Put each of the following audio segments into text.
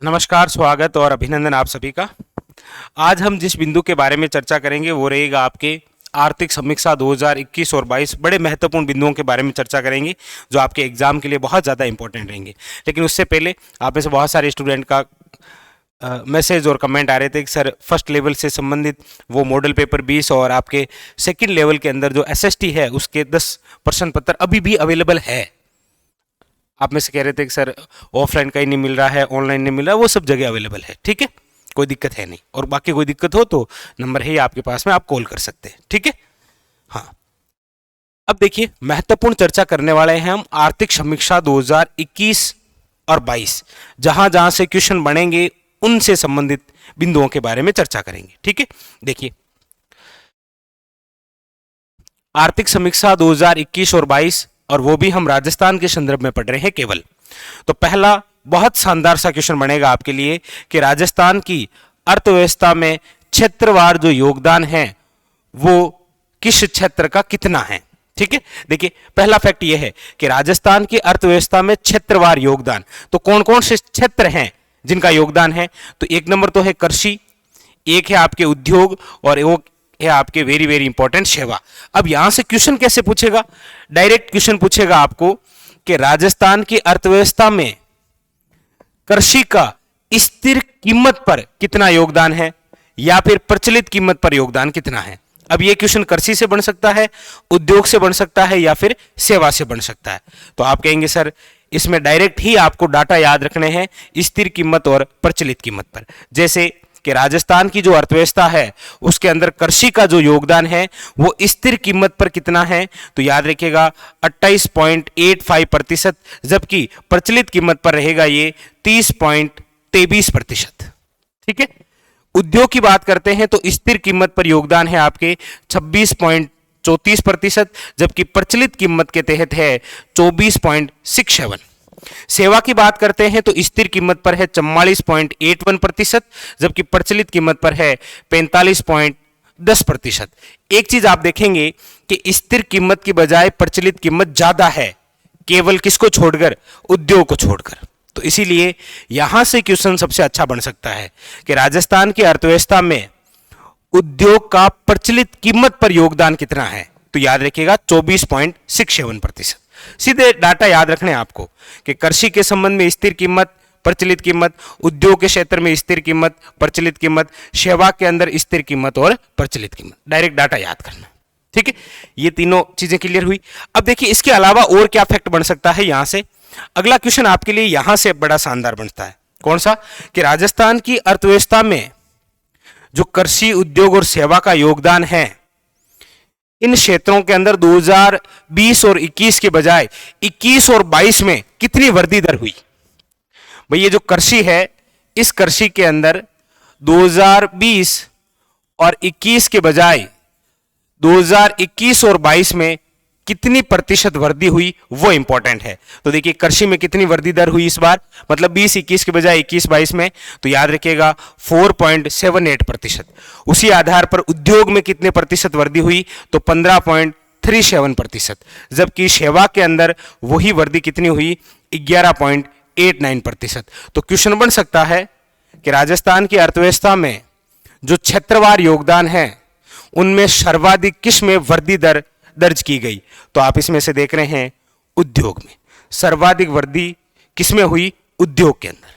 नमस्कार, स्वागत और अभिनंदन आप सभी का। आज हम जिस बिंदु के बारे में चर्चा करेंगे वो रहेगा आपके आर्थिक समीक्षा 2021 और 22। बड़े महत्वपूर्ण बिंदुओं के बारे में चर्चा करेंगे जो आपके एग्जाम के लिए बहुत ज़्यादा इंपॉर्टेंट रहेंगे। लेकिन उससे पहले आप में से बहुत सारे स्टूडेंट का मैसेज और कमेंट आ रहे थे कि सर फर्स्ट लेवल से संबंधित वो मॉडल पेपर 20 और आपके सेकंड लेवल के अंदर जो एसएसटी है उसके 10 प्रश्न पत्र अभी भी अवेलेबल है। आप में से कह रहे थे कि सर ऑफलाइन कहीं नहीं मिल रहा है, ऑनलाइन नहीं मिल रहा है, वो सब जगह अवेलेबल है। ठीक है, कोई दिक्कत है नहीं। और बाकी कोई दिक्कत हो तो नंबर है आपके पास में, आप कॉल कर सकते हैं। ठीक है, हाँ। अब देखिए, महत्वपूर्ण चर्चा करने वाले हैं हम आर्थिक समीक्षा 2021 और 22। जहां जहां से क्वेश्चन बनेंगे उनसे संबंधित बिंदुओं के बारे में चर्चा करेंगे। ठीक है, देखिए आर्थिक समीक्षा 2021 और 22, और वो भी हम राजस्थान के संदर्भ में पढ़ रहे हैं केवल। तो पहला बहुत शानदार सा क्वेश्चन बनेगा आपके लिए कि राजस्थान की अर्थव्यवस्था में क्षेत्रवार जो योगदान है वो किस क्षेत्र का कितना है। ठीक है, देखिए पहला फैक्ट ये है कि राजस्थान की अर्थव्यवस्था में क्षेत्रवार योगदान, तो कौन कौन से क्षेत्र हैं जिनका योगदान है। तो एक नंबर तो है कृषि, एक है आपके उद्योग, और वो है आपके वेरी वेरी इंपॉर्टेंट सेवा। अब यहां से क्वेश्चन कैसे पूछेगा, डायरेक्ट क्वेश्चन पूछेगा आपको कि राजस्थान की अर्थव्यवस्था में कृषि का स्थिर कीमत पर कितना योगदान है या फिर प्रचलित कीमत पर योगदान कितना है। अब ये क्वेश्चन कृषि से बन सकता है, उद्योग से बन सकता है या फिर सेवा से बन सकता है। तो आप कहेंगे सर इसमें डायरेक्ट ही आपको डाटा याद रखने हैं स्थिर कीमत और प्रचलित कीमत पर। जैसे कि राजस्थान की जो अर्थव्यवस्था है उसके अंदर कृषि का जो योगदान है वो स्थिर कीमत पर कितना है, तो याद रखिएगा 28.85%, जबकि प्रचलित कीमत पर रहेगा ये 30.23%। ठीक है, उद्योग की बात करते हैं तो स्थिर कीमत पर योगदान है आपके 26.34%, जबकि प्रचलित कीमत के तहत है 24.67। सेवा की बात करते हैं तो स्थिर कीमत पर है 44.81%, जबकि प्रचलित कीमत पर है 45.10%। एक चीज आप देखेंगे कि स्थिर कीमत की बजाय प्रचलित कीमत ज्यादा है, केवल किसको छोड़कर, उद्योग को छोड़कर। तो इसीलिए यहां से क्वेश्चन सबसे अच्छा बन सकता है कि राजस्थान की अर्थव्यवस्था में उद्योग का प्रचलित कीमत पर योगदान कितना है, तो याद रखिएगा 24.67%। सीधे डाटा याद रखने आपको कि कृषि के संबंध में स्थिर कीमत, प्रचलित कीमत, उद्योग के क्षेत्र में स्थिर कीमत, प्रचलित कीमत, सेवा के अंदर स्थिर कीमत और प्रचलित कीमत। डायरेक्ट डाटा याद करना। ठीक है, ये तीनों चीजें क्लियर हुई। अब देखिए इसके अलावा और क्या फैक्ट बन सकता है। यहां से अगला क्वेश्चन आपके लिए यहां से बड़ा शानदार बनता है। कौन सा, कि राजस्थान की अर्थव्यवस्था में जो कृषि, उद्योग और सेवा का योगदान है, इन क्षेत्रों के अंदर 2020 और 21 के बजाय 21 और 22 में कितनी वृद्धि दर हुई। भाई ये जो कृषि है, इस कृषि के अंदर 2020 और 21 के बजाय 2021 और 22 में कितनी प्रतिशत वृद्धि हुई वो इंपॉर्टेंट है। तो देखिए कृषि में कितनी वृद्धि दर हुई इस बार, मतलब 20-21 के बजाय 21-22 में, तो याद रखिएगा 4.78%। उसी आधार पर उद्योग में कितने प्रतिशत वृद्धि हुई, तो 15.37%, जबकि सेवा के अंदर वही वृद्धि कितनी हुई, 11.89%। तो क्वेश्चन बन सकता है कि राजस्थान की अर्थव्यवस्था में जो क्षेत्रवार योगदान है उनमें सर्वाधिक किस में वृद्धि दर दर्ज की गई। तो आप इसमें से देख रहे हैं उद्योग में सर्वाधिक वृद्धि किसमें हुई, उद्योग के अंदर।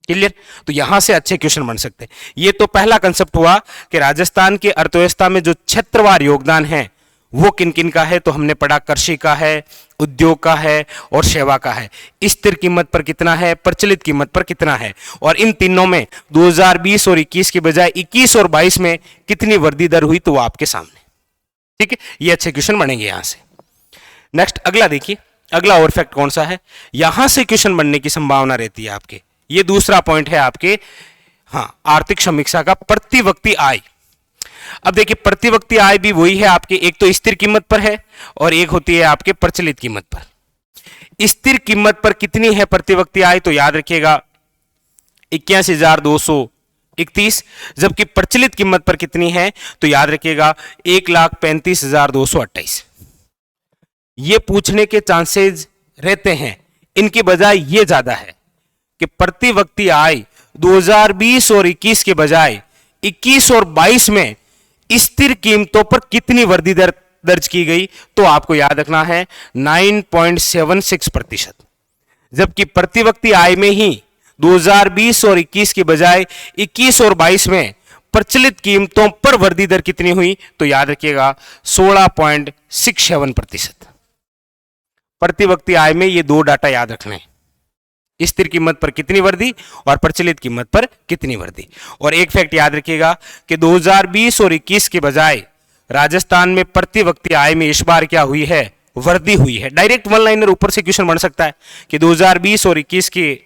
क्लियर, तो यहां से अच्छे क्वेश्चन बन सकते हैं। ये तो पहला कंसेप्ट हुआ कि राजस्थान की अर्थव्यवस्था में जो क्षेत्रवार योगदान है वो किन किन का है। तो हमने पढ़ा कृषि का है, उद्योग का है और सेवा का है। स्थिर कीमत पर कितना है, प्रचलित कीमत पर कितना है, और इन तीनों में 2020 और 21 के बजाय 21 और 22 में कितनी वृद्धि दर हुई, तो वो आपके सामने। ठीक है, ये अच्छे क्वेश्चन बनेंगे यहां से। नेक्स्ट अगला देखिए, अगला और फैक्ट कौन सा है, यहां से क्वेश्चन बनने की संभावना रहती है आपके। ये दूसरा पॉइंट है आपके, हाँ, आर्थिक समीक्षा का प्रति व्यक्ति आय। अब देखिए प्रति व्यक्ति आय भी वही है आपके, एक तो स्थिर कीमत पर है और एक होती है आपके प्रचलित कीमत पर। स्थिर कीमत पर कितनी है प्रति व्यक्ति आय, तो याद रखिएगा 81,231, जबकि प्रचलित कीमत पर कितनी है, तो याद रखिएगा 1,35,228। ये पूछने के चांसेस रहते हैं, इनके बजाय ये ज्यादा है। कि प्रति व्यक्ति आय 2020 और 21 के बजाय 21 और 22 में स्थिर कीमतों पर कितनी वृद्धि दर दर्ज की गई, तो आपको याद रखना है 9.76%। जबकि प्रति व्यक्ति आय में ही 2020 और 21 के बजाय 21 और 22 में प्रचलित कीमतों पर वृद्धि दर कितनी हुई, तो याद रखिएगा 16.67%। प्रति व्यक्ति आय में ये दो डाटा याद रखने हैं, स्थिर कीमत पर कितनी वृद्धि और प्रचलित कीमत पर कितनी वृद्धि। और एक फैक्ट याद रखिएगा कि 2020 और 21 के बजाय राजस्थान में प्रति व्यक्ति आय में इस बार क्या हुई है, वृद्धि हुई है। डायरेक्ट वन लाइनर ऊपर से क्वेश्चन बन सकता है कि 2020 और 21 के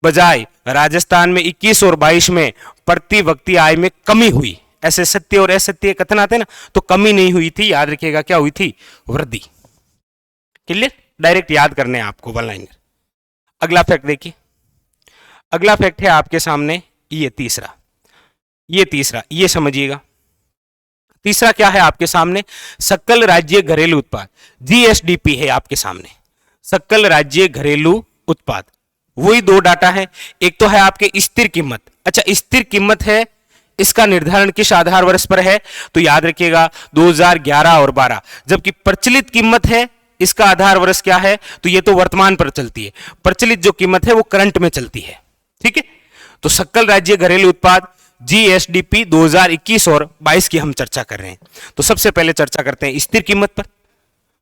बजाय राजस्थान में 21 और 22 में प्रति व्यक्ति आय में कमी हुई। ऐसे सत्य और असत्य कथन आते ना, तो कमी नहीं हुई थी, याद रखिएगा क्या हुई थी, वृद्धि। क्लियर, डायरेक्ट याद करने हैं आपको वन लाइनर। अगला फैक्ट देखिए, अगला फैक्ट है आपके सामने ये तीसरा, ये समझिएगा। तीसरा क्या है आपके सामने, सकल राज्य घरेलू उत्पाद, जीएसडीपी है आपके सामने, सकल राज्य घरेलू उत्पाद। वही दो डाटा है, एक तो है आपके स्थिर कीमत। अच्छा, स्थिर कीमत है, इसका निर्धारण किस आधार वर्ष पर है, तो याद रखिएगा 2011 और 12। जबकि प्रचलित कीमत है, इसका आधार वर्ष क्या है, तो ये तो वर्तमान पर चलती है, प्रचलित जो कीमत है वो करंट में चलती है। ठीक है, तो सकल राज्य घरेलू उत्पाद जीएसडीपी 2021 और 22 की हम चर्चा कर रहे हैं। तो सबसे पहले चर्चा करते हैं स्थिर कीमत पर,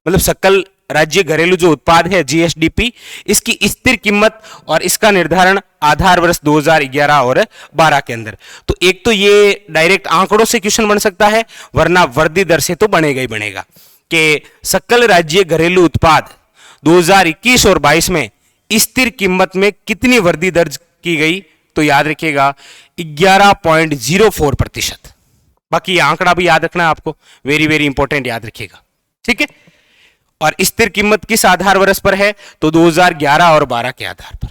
मतलब सकल राज्य घरेलू जो उत्पाद है जीएसडीपी, इसकी स्थिर कीमत और इसका निर्धारण आधार वर्ष 2011 और 12 के अंदर। तो एक तो ये डायरेक्ट आंकड़ों से क्वेश्चन बन सकता है, वरना वृद्धि दर से तो बनेगा ही बनेगा कि सकल राज्य घरेलू उत्पाद 2021 और 22 में स्थिर कीमत में कितनी वृद्धि दर्ज की गई, तो याद रखिएगा 11.04%। बाकी ये आंकड़ा भी याद रखना है आपको, वेरी वेरी इंपॉर्टेंट, याद रखिएगा। ठीक है, और स्थिर कीमत किस आधार वर्ष पर है, तो 2011 और 12 के आधार पर।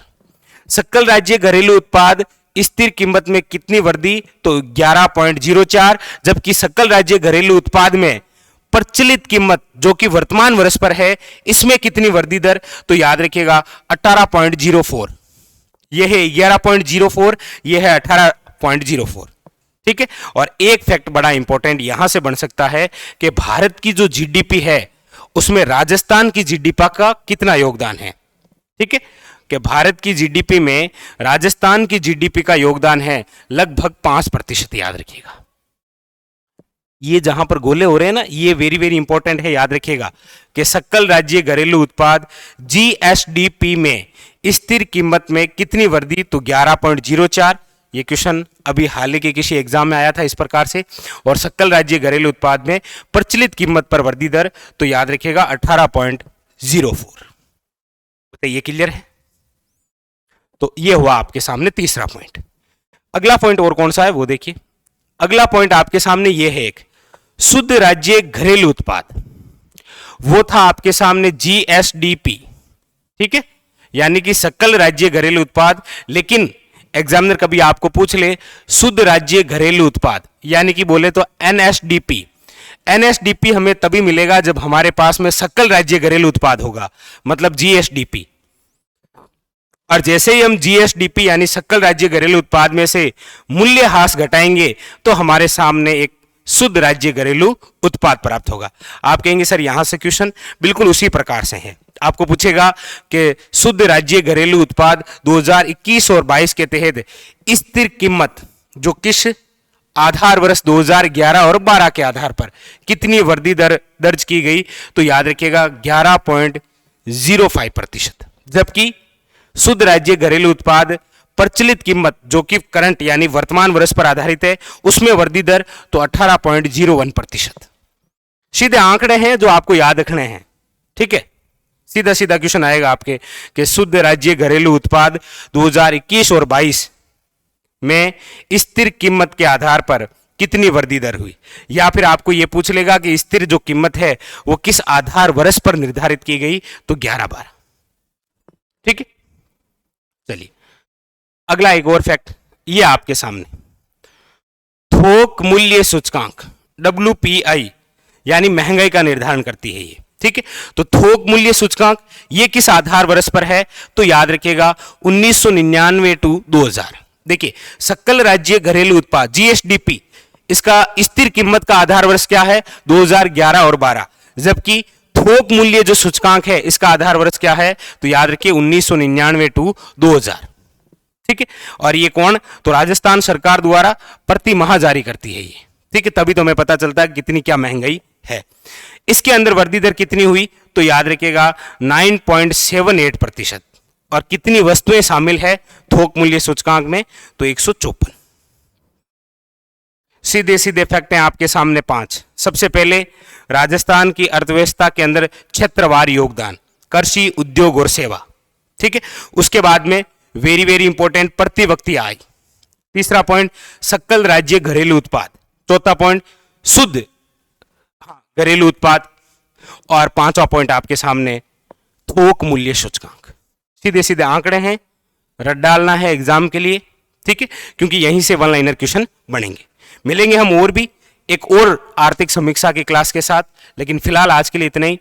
सकल राज्य घरेलू उत्पाद स्थिर कीमत में कितनी वृद्धि, तो 11.04। जबकि सकल राज्य घरेलू उत्पाद में प्रचलित कीमत जो कि वर्तमान वर्ष पर है, इसमें कितनी वृद्धि दर, तो याद रखिएगा 18.04। यह है 11.04, यह है 18.04। ठीक है, और एक फैक्ट बड़ा इंपॉर्टेंट यहां से बन सकता है कि भारत की जो जीडीपी है उसमें राजस्थान की जीडीपी का कितना योगदान है। ठीक है, कि भारत की जीडीपी में राजस्थान की जीडीपी का योगदान है लगभग 5%, याद रखिएगा। ये जहां पर गोले हो रहे हैं ना, ये वेरी वेरी इंपॉर्टेंट है, याद रखिएगा कि सकल राज्य घरेलू उत्पाद जीएसडीपी में स्थिर कीमत में कितनी वृद्धि, तो 11.04। ये क्वेश्चन अभी हाल ही के किसी एग्जाम में आया था इस प्रकार से। और सकल राज्य घरेलू उत्पाद में प्रचलित कीमत पर वृद्धि दर, तो याद रखिएगा 18.04। बताइए, क्लियर है। तो ये हुआ आपके सामने तीसरा पॉइंट। अगला पॉइंट और कौन सा है वो देखिए। अगला पॉइंट आपके सामने ये है, एक शुद्ध राज्य घरेलू उत्पाद, वो था आपके सामने जीएसडीपी। ठीक है, यानी कि सकल राज्य घरेलू उत्पाद। लेकिन एग्जामिनर कभी आपको पूछ ले शुद्ध राज्य घरेलू उत्पाद, यानी कि बोले तो एनएसडीपी। एनएसडीपी हमें तभी मिलेगा जब हमारे पास में सकल राज्य घरेलू उत्पाद होगा, मतलब जीएसडीपी। और जैसे ही हम जीएसडीपी यानी सकल राज्य घरेलू उत्पाद में से मूल्यह्रास घटाएंगे, तो हमारे सामने एक शुद्ध राज्य घरेलू उत्पाद प्राप्त होगा। आप कहेंगे सर यहां से क्वेश्चन बिल्कुल उसी प्रकार से है। आपको पूछेगा कि शुद्ध राज्य घरेलू उत्पाद 2021 और 22 के तहत स्थिर कीमत जो किस आधार वर्ष 2011 और 12 के आधार पर कितनी वृद्धि दर दर्ज की गई, तो याद रखिएगा 11.05%। जबकि शुद्ध राज्य घरेलू उत्पाद प्रचलित कीमत जो कि करंट यानी वर्तमान वर्ष पर आधारित है, उसमें वृद्धि दर तो 18.01%। सीधे आंकड़े हैं जो आपको याद रखने हैं। ठीक है, सीधा सीधा क्वेश्चन आएगा आपके कि शुद्ध राज्य घरेलू उत्पाद 2021 और 22 में स्थिर कीमत के आधार पर कितनी वृद्धि दर हुई, या फिर आपको यह पूछ लेगा कि स्थिर जो कीमत है वो किस आधार वर्ष पर निर्धारित की गई, तो 11-12। ठीक है, चलिए अगला एक और फैक्ट ये आपके सामने, थोक मूल्य सूचकांक WPI यानी महंगाई का निर्धारण करती है ये। ठीक है, तो थोक मूल्य सूचकांक ये किस आधार वर्ष पर है, तो याद रखिएगा 1999 टू 2000। देखिए सकल राज्य घरेलू उत्पाद जीएसडीपी, इसका स्थिर कीमत का आधार वर्ष क्या है, 2011 और 12, जबकि थोक मूल्य जो सूचकांक है इसका आधार वर्ष क्या है, तो याद रखिए 1999 टू 2000। ठीक है, और ये कौन, तो राजस्थान सरकार द्वारा प्रति माह जारी करती है ये। ठीक है, तभी तो हमें पता चलता है कितनी क्या महंगाई है। इसके अंदर वृद्धि दर कितनी हुई, तो याद रखिएगा 9.78%। और कितनी वस्तुएं शामिल है थोक मूल्य सूचकांक में, तो 154। सीधे सीधे फैक्ट हैं आपके सामने 5। सबसे पहले राजस्थान की अर्थव्यवस्था के अंदर क्षेत्रवार योगदान, कृषि, उद्योग और सेवा। ठीक है, उसके बाद में वेरी वेरी इंपॉर्टेंट प्रति व्यक्ति आय। तीसरा पॉइंट सकल राज्य घरेलू उत्पाद। चौथा पॉइंट शुद्ध घरेलू उत्पाद। और पांचवा पॉइंट आपके सामने थोक मूल्य सूचकांक। सीधे सीधे आंकड़े हैं, रट डालना है एग्जाम के लिए। ठीक है, क्योंकि यहीं से वन लाइनर क्वेश्चन बनेंगे। मिलेंगे हम और भी एक और आर्थिक समीक्षा की क्लास के साथ, लेकिन फिलहाल आज के लिए इतना ही।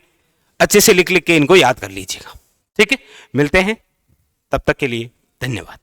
अच्छे से लिख लिख के इनको याद कर लीजिएगा। ठीक है, मिलते हैं, तब तक के लिए धन्यवाद।